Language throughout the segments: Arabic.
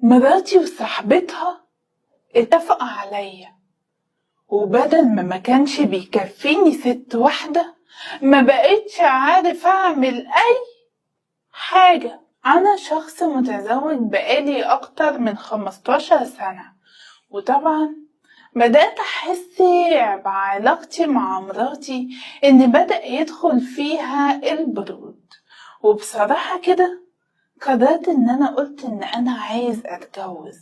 مراتي وصاحبتها اتفقوا عليا، وبدل ما كانش بيكفيني ست واحدة ما بقيتش عارف اعمل اي حاجة. انا شخص متزوج بقالي اكتر من 15 سنة، وطبعا بدأت احس بعلاقتي مع مراتي ان بدأ يدخل فيها البرود. وبصراحة كده قررت ان انا قلت ان انا عايز اتجوز.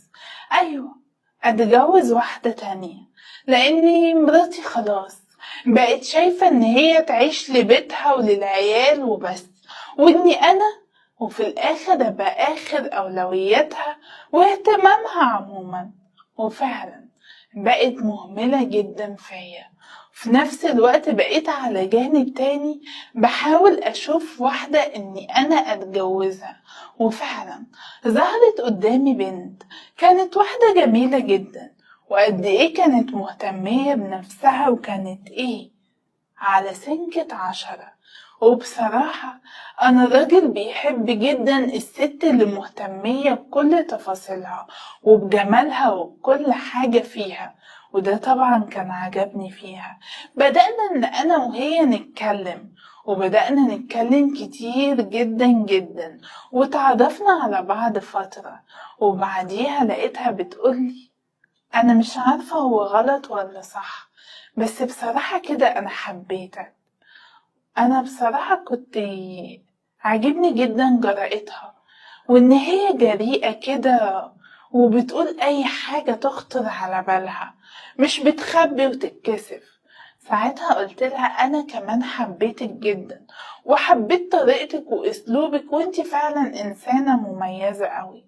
ايوه، اتجوز واحدة تانية، لاني مراتي خلاص بقت شايفة ان هي تعيش لبيتها وللعيال وبس، واني انا وفي الاخر ابقى اخر اولوياتها واهتمامها عموما. وفعلا بقت مهملة جدا فيا. في نفس الوقت بقيت على جانب تاني بحاول اشوف واحدة اني انا اتجوزها. وفعلا ظهرت قدامي بنت كانت واحدة جميلة جدا، وقد ايه كانت مهتمية بنفسها، وكانت ايه على سنكة 10. وبصراحة أنا راجل بيحب جدا الست اللي مهتمية بكل تفاصيلها وبجمالها وبكل حاجة فيها، وده طبعا كان عجبني فيها. بدأنا إن أنا وهي نتكلم، وبدأنا نتكلم كتير جدا جدا، وتعرفنا على بعض فترة. وبعديها لقيتها بتقولي أنا مش عارفة هو غلط ولا صح، بس بصراحة كده أنا حبيتك. أنا بصراحة كنت عاجبني جدا جرأتها، وإن هي جريئة كده وبتقول أي حاجة تخطر على بالها، مش بتخبي وتتكسف. ساعتها قلت لها أنا كمان حبيتك جدا، وحبيت طريقتك وأسلوبك، وإنتي فعلا إنسانة مميزة قوي.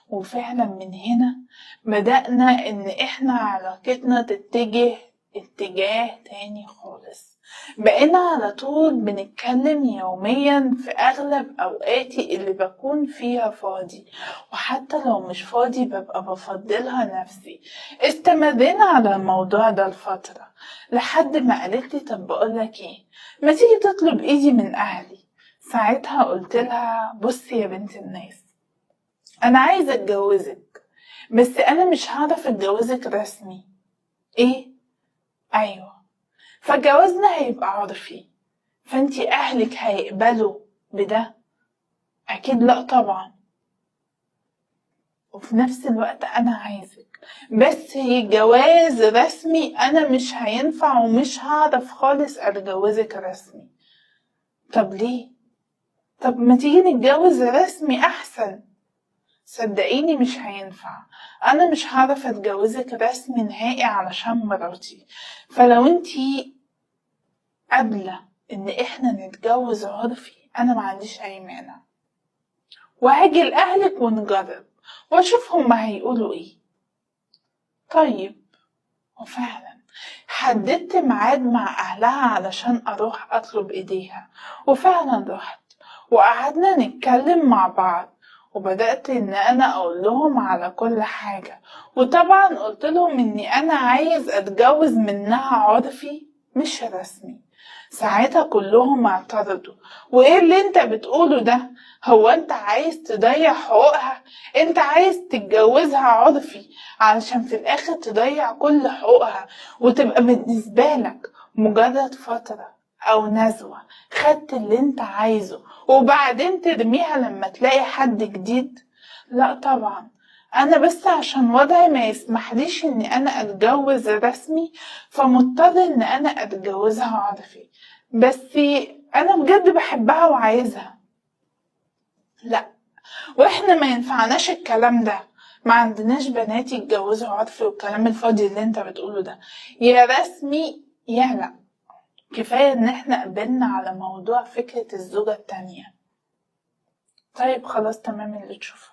وفعلا من هنا بدأنا إن إحنا علاقتنا تتجه اتجاه تاني خالص. بقينا على طول بنتكلم يوميا في أغلب أوقاتي اللي بكون فيها فاضي، وحتى لو مش فاضي ببقى بفضلها نفسي. استمرينا على الموضوع ده لفترة لحد ما قالتلي طب بقولك ايه، ما تيجي تطلب ايدي من أهلي. ساعتها قلت لها بصي يا بنت الناس، أنا عايزة أتجوزك، بس أنا مش هعرف أتجوزك رسمي. ايه؟ أيوه، فجوازنا هيبقى عرفي، فانتي اهلك هيقبلوا بده؟ اكيد لا طبعا. وفي نفس الوقت انا عايزك، بس جواز رسمي انا مش هينفع ومش هعرف خالص اتجوزك رسمي. طب ليه؟ طب ما تيجي نتجوز رسمي احسن. صدقيني مش هينفع، انا مش هعرف اتجوزك رسمي نهائي علشان مراتي. فلو انتي قابلة ان احنا نتجوز عرفي انا ما عنديش اي مانع، وهاجي لأهلك ونجرب واشوف هما هيقولوا ايه. طيب. وفعلا حددت ميعاد مع اهلها علشان اروح اطلب ايديها، وفعلا رحت وقعدنا نتكلم مع بعض، وبدأت ان انا اقول لهم على كل حاجة. وطبعا قلت لهم اني انا عايز اتجوز منها عرفي مش رسمي. ساعتها كلهم اعترضوا، وايه اللي انت بتقوله ده؟ هو انت عايز تضيع حقوقها؟ انت عايز تتجوزها عرفي علشان في الاخر تضيع كل حقوقها وتبقى بالنسبة لك مجرد فترة او نزوة، خدت اللي انت عايزه وبعدين ترميها لما تلاقي حد جديد؟ لا طبعا. انا بس عشان وضعي ما يسمحليش ان انا اتجوز رسمي فمضطر ان انا اتجوزها عرفي، بس انا بجد بحبها وعايزها. لا، واحنا ما ينفعناش الكلام ده، ما عندناش بنات يتجوزوا عرفي والكلام الفاضي اللي انت بتقوله ده، يا رسمي يا لا. كفاية ان احنا قبلنا على موضوع فكرة الزوجة التانية. طيب خلاص تمام اللي تشوفه،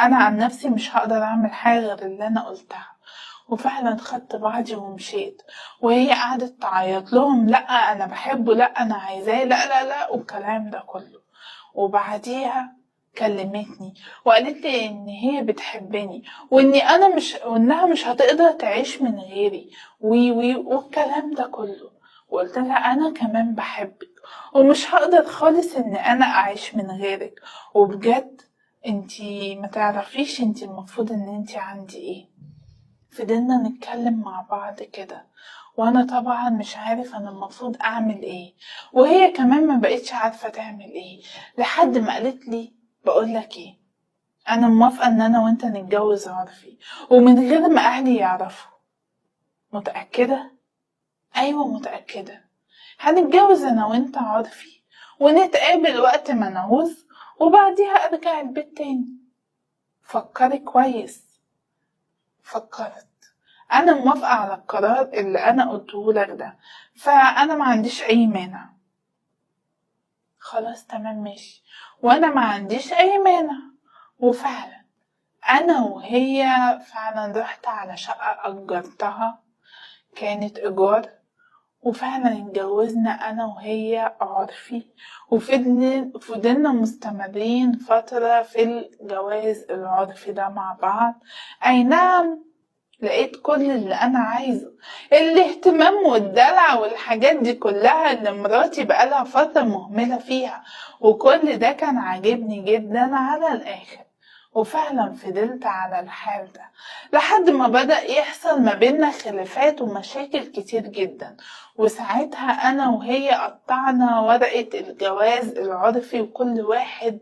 انا عن نفسي مش هقدر اعمل حاجة غير اللي انا قلتها. وفعلا خدت بعضي ومشيت، وهي قعدت تعيط لهم لا انا بحبه، لا انا عايزاه، لا لا لا، والكلام ده كله. وبعديها كلمتني وقالت لي ان هي بتحبني، وانها مش هتقدر تعيش من غيري، وي والكلام ده كله. وقلت لها انا كمان بحبك، ومش هقدر خالص ان انا اعيش من غيرك. وبجد انتي ما تعرفيش انتي المفروض ان انتي عندي ايه. فضلنا نتكلم مع بعض كده، وانا طبعا مش عارف انا المفروض اعمل ايه، وهي كمان ما بقتش عارفة تعمل ايه، لحد ما قالت لي بقولك ايه، انا موافقة ان انا وانت نتجوز عرفي ومن غير ما اهلي يعرفوا. متأكدة؟ ايوه متأكدة. هنتجوز انا وانت عرفي ونتقابل وقت ما نعوز، وبعديها ارجع البيت تاني. فكري كويس. فكرت. انا موافقة على القرار اللي انا قلته لك ده، فانا ما عنديش اي مانع. خلاص تمام ماشي، وانا ما عنديش اي مانع. وفعلا انا وهي فعلا رحت على شقة اجرتها، كانت ايجار، وفعلا اتجوزنا انا وهي عرفي. وفضلنا مستمرين فترة في الجواز العرفي ده مع بعض. اي نعم، لقيت كل اللي انا عايزه، الاهتمام والدلع والحاجات دي كلها اللي مراتي بقالها فترة مهملة فيها، وكل ده كان عاجبني جدا على الاخر. وفعلا فضلت على الحال ده لحد ما بدأ يحصل ما بيننا خلافات ومشاكل كتير جدا، وساعتها انا وهي قطعنا ورقة الجواز العرفي، وكل واحد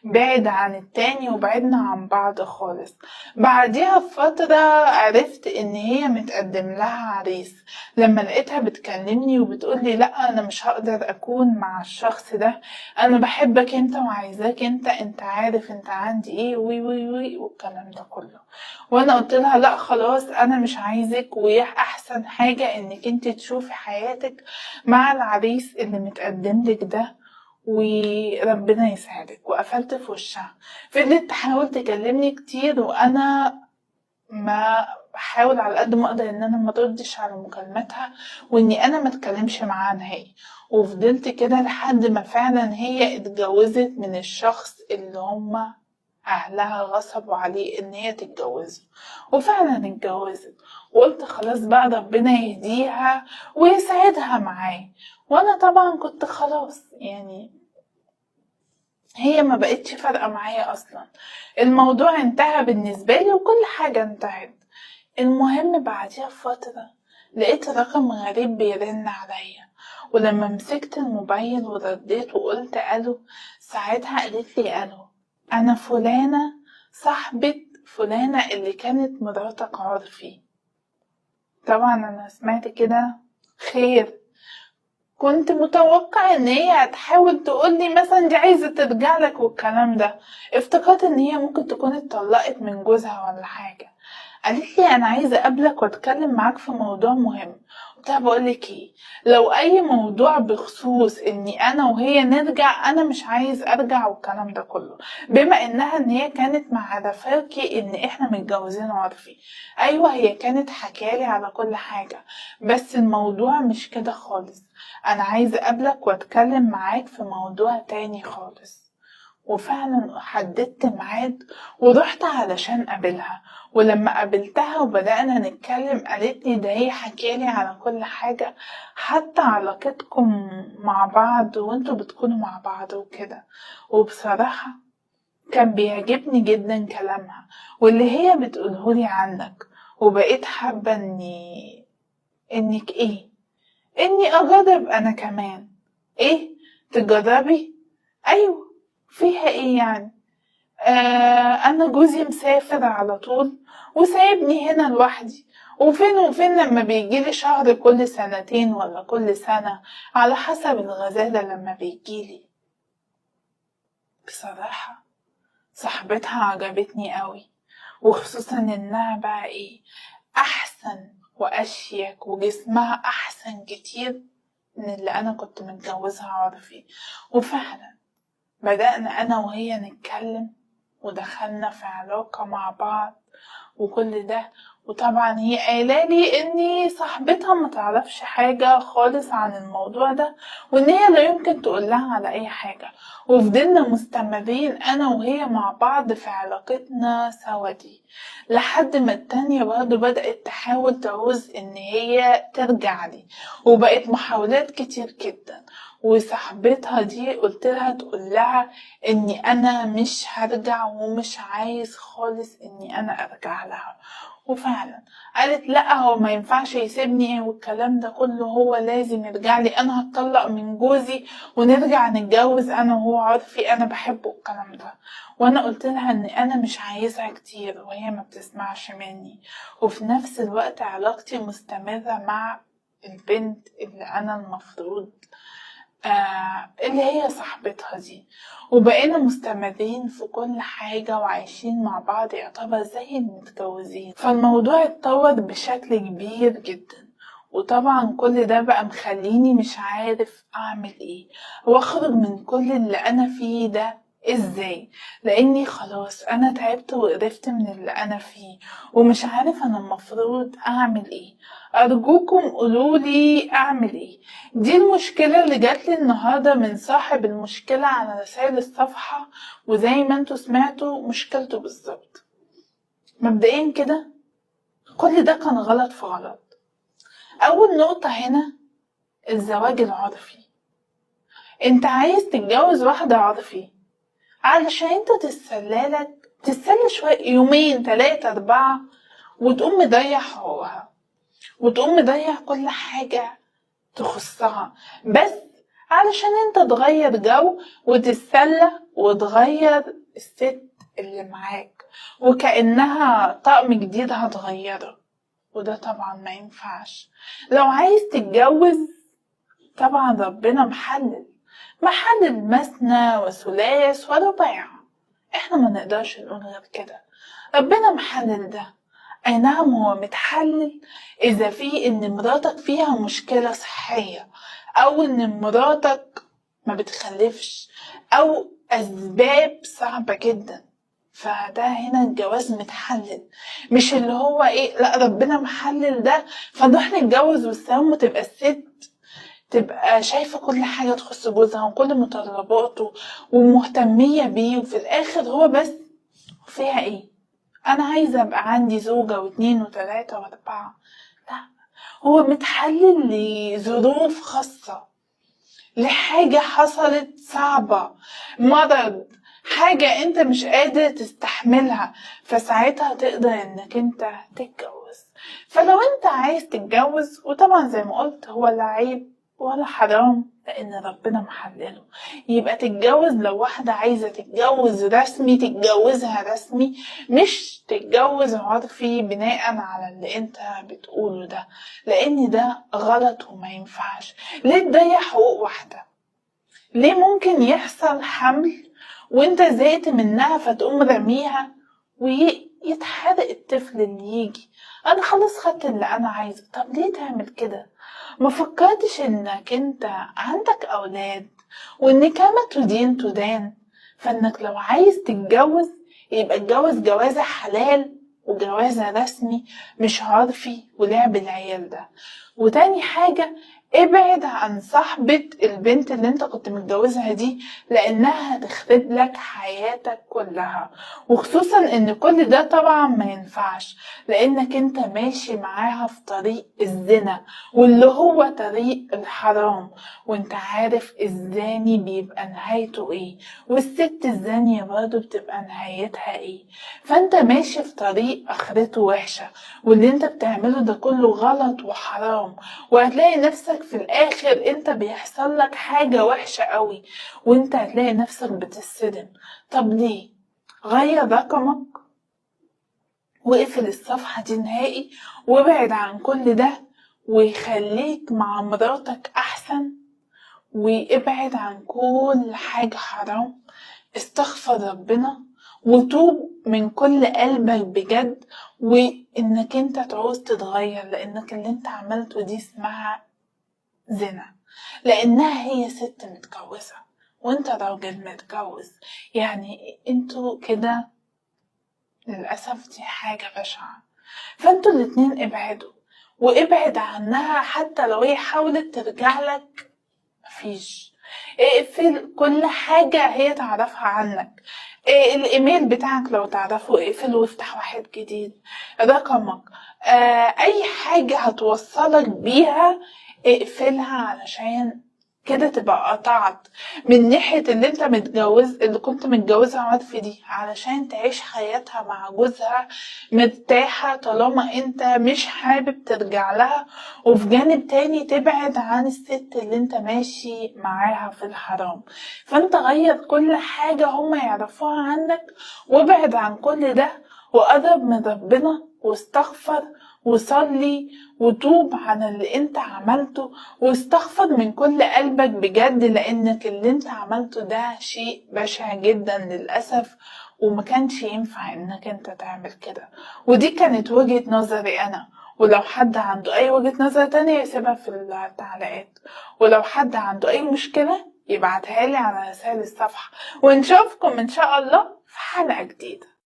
بعد عن التاني وبعدنا عن بعض خالص. بعديها بفترة عرفت ان هي متقدم لها عريس، لما لقيتها بتكلمني وبتقولي لا انا مش هقدر اكون مع الشخص ده، انا بحبك انت وعايزاك انت عارف انت عندي ايه وي وي وي والكلام ده كله. وانا قلت لها لا خلاص انا مش عايزك، ويا احسن حاجة انك انت تشوفي حياتك مع العريس اللي متقدم لك ده، وربنا يساعدك. وقفلت في وشها. فضلت تحاول تكلمني كتير، وانا ما بحاول على قد ما اقدر ان انا ما ردش على مكالماتها، واني انا ما اتكلمش معاها نهائي. وفضلت كده لحد ما فعلا هي اتجوزت من الشخص اللي هما اهلها غصبوا عليه ان هي تتجوزه، وفعلا اتجوزت. وقلت خلاص بقى ربنا يهديها ويسعدها معاه. وانا طبعا كنت خلاص يعني هي ما بقتش فارقة معايا اصلا، الموضوع انتهى بالنسبة لي وكل حاجة انتهت. المهم بعديها بفترة لقيت رقم غريب بيرن عليا، ولما مسكت الموبايل ورديت وقلت الو، ساعتها قالت لي الو، انا فلانة صاحبة فلانة اللي كانت مراتك عرفي. طبعا انا سمعت كده خير، كنت متوقع ان هي هتحاول تقولي مثلا دي عايزة ترجع لك والكلام ده. افتكرت ان هي ممكن تكون اتطلقت من جوزها ولا حاجة. قالت لي انا عايزة اقابلك واتكلم معاك في موضوع مهم. قلت لها بقولك ايه، لو اي موضوع بخصوص اني انا وهي نرجع، انا مش عايز ارجع والكلام ده كله، بما انها ان هي كانت معرفاكي ان احنا متجوزين عرفي. ايوه هي كانت حكالي على كل حاجة، بس الموضوع مش كده خالص، انا عايزة اقابلك واتكلم معاك في موضوع تاني خالص. وفعلا حددت ميعاد ورحت علشان اقابلها. ولما قابلتها وبدأنا نتكلم قالت لي ده هي حكالي على كل حاجة، حتى علاقتكم مع بعض وانتوا بتكونوا مع بعض وكده. وبصراحة كان بيعجبني جدا كلامها واللي هي بتقولهولي عنك، وبقيت حابة انك ايه، اني اجرب انا كمان. ايه تجربي؟ ايوه، فيها ايه يعني؟ انا جوزي مسافر على طول وسايبني هنا لوحدي، وفين وفين لما بيجيلي شهر كل سنتين ولا كل سنة على حسب الغزالة لما بيجيلي. بصراحة صاحبتها عجبتني قوي، وخصوصا انها بقى ايه، احسن واشيك وجسمها احسن كتير من اللي انا كنت متجوزها عرفي. وفعلا بدأنا انا وهي نتكلم ودخلنا في علاقة مع بعض وكل ده. وطبعا هي قايلالي اني صاحبتها ما تعرفش حاجة خالص عن الموضوع ده، وان هي لا يمكن تقول لها على اي حاجة. وفضلنا مستمرين انا وهي مع بعض في علاقتنا سوا دي، لحد ما التانية برضه بدأت تحاول تعوز ان هي ترجع لي، وبقت محاولات كتير جدا. وصاحبتها دي قلت لها تقول لها اني انا مش هرجع ومش عايز خالص اني انا ارجع لها. وفعلا قالت لا، هو ما ينفعش يسيبني والكلام ده كله، هو لازم يرجع لي، انا هتطلق من جوزي ونرجع نتجوز انا وهو عرفي، انا بحبه الكلام ده. وانا قلت لها ان انا مش عايزها كتير وهي ما بتسمعش مني، وفي نفس الوقت علاقتي مستمرة مع البنت اللي انا المفروض اللي هي صاحبتها دي، وبقينا مستمرين في كل حاجة وعايشين مع بعض يعتبر زي المتجوزين. فالموضوع اتطور بشكل كبير جدا، وطبعا كل ده بقى مخليني مش عارف اعمل ايه واخرج من كل اللي انا فيه ده ازاي، لاني خلاص انا تعبت وقرفت من اللي انا فيه ومش عارف انا المفروض اعمل ايه. ارجوكم قولولي اعمل ايه. دي المشكلة اللي جاتلي النهاردة من صاحب المشكلة على رسائل الصفحة، وزي ما انتوا سمعتوا مشكلته بالظبط. مبدئيا كده كل ده كان غلط في غلط. اول نقطة هنا الزواج العرفي. انت عايز تتجوز واحدة عرفي علشان انت تتسلى شوية، يومين 3 4، وتقوم مضيع حقوقها وتقوم مضيع كل حاجة تخصها، بس علشان انت تغير جو وتتسلى وتغير الست اللي معاك وكأنها طقم جديد هتغيره. وده طبعا ما ينفعش. لو عايز تتجوز طبعا ربنا محلل مثنى وثلاث ورباع، احنا ما نقدرش نقول غير كده. ربنا محلل ده، اي نعم هو متحلل اذا في ان مراتك فيها مشكلة صحية، او ان مراتك ما بتخلفش، او اسباب صعبة جدا، فده هنا الجواز متحلل. مش اللي هو ايه، لا ربنا محلل ده فنروح نتجوز والسلام، وتبقى الست تبقى شايفة كل حاجة تخص جوزها وكل متطلباته ومهتمية بيه، وفي الاخر هو بس فيها ايه، انا عايزة ابقى عندي زوجة و2 و3 و4. لا، هو متحلل لظروف خاصة، لحاجة حصلت صعبة، مرض، حاجة انت مش قادر تستحملها، فساعتها تقدر انك انت تتجوز. فلو انت عايز تتجوز، وطبعا زي ما قلت هو لا عيب ولا حرام لان ربنا محلله، يبقى تتجوز. لو واحدة عايزة تتجوز رسمي تتجوزها رسمي، مش تتجوز عرفي بناء على اللي انت بتقوله ده، لان ده غلط وما ينفعش. ليه تضيع حقوق واحدة؟ ليه ممكن يحصل حمل وانت زهقت منها فتقوم رميها ويتحرق الطفل اللي يجي؟ انا خلاص خدت اللي انا عايزه. طب ليه تعمل كده؟ ما فكرتش انك انت عندك اولاد وان كما تدين تدان؟ فانك لو عايز تتجوز يبقى اتجوز جوازة حلال وجوازة رسمي، مش عرفي ولعب العيال ده. وتاني حاجة، ابعد عن صاحبة البنت اللي انت كنت متجوزها دي، لانها هتخرب لك حياتك كلها، وخصوصا ان كل ده طبعا ما ينفعش لانك انت ماشي معاها في طريق الزنا واللي هو طريق الحرام، وانت عارف الزاني بيبقى نهايته ايه، والست الزانية برضه بتبقى نهايتها ايه. فانت ماشي في طريق اخرته وحشة، واللي انت بتعمله ده كله غلط وحرام، وهتلاقي نفسك في الاخر انت بيحصل لك حاجة وحشة قوي، وانت هتلاقي نفسك بتتصدم. طب ليه؟ غير رقمك واقفل الصفحة دي نهائي وابعد عن كل ده، ويخليك مع مراتك احسن، وابعد عن كل حاجة حرام. استغفر ربنا وتوب من كل قلبك بجد، وانك انت تعوز تتغير، لانك اللي انت عملته دي اسمها زنا، لانها هي ست متجوزة وانت راجل متجوز، يعني انتوا كده للأسف دي حاجة بشعة. فانتوا الاتنين ابعدوا، وابعد عنها حتى لو هي حاولت ترجع لك، مفيش. اقفل كل حاجة هي تعرفها عنك، الايميل بتاعك لو تعرفه اقفله وافتح واحد جديد، رقمك، اي حاجة هتوصلك بيها اقفلها علشان كده تبقى قطعت من ناحية اللي انت اللي كنت متجوزها عاطفي دي علشان تعيش حياتها مع جوزها مرتاحة، طالما انت مش حابب ترجع لها. وفي جانب تاني تبعد عن الست اللي انت ماشي معاها في الحرام. فانت غير كل حاجة هما يعرفوها عنك، وابعد عن كل ده، وقرب من ربنا واستغفر وصلي وتوب عن اللي انت عملته، واستغفر من كل قلبك بجد، لانك اللي انت عملته ده شيء بشع جدا للأسف، وما كانش ينفع انك انت تعمل كده. ودي كانت وجهة نظري انا، ولو حد عنده اي وجهة نظر تانية يسيبها في التعليقات، ولو حد عنده اي مشكلة يبعتها لي على رسائل الصفحة، ونشوفكم ان شاء الله في حلقة جديدة.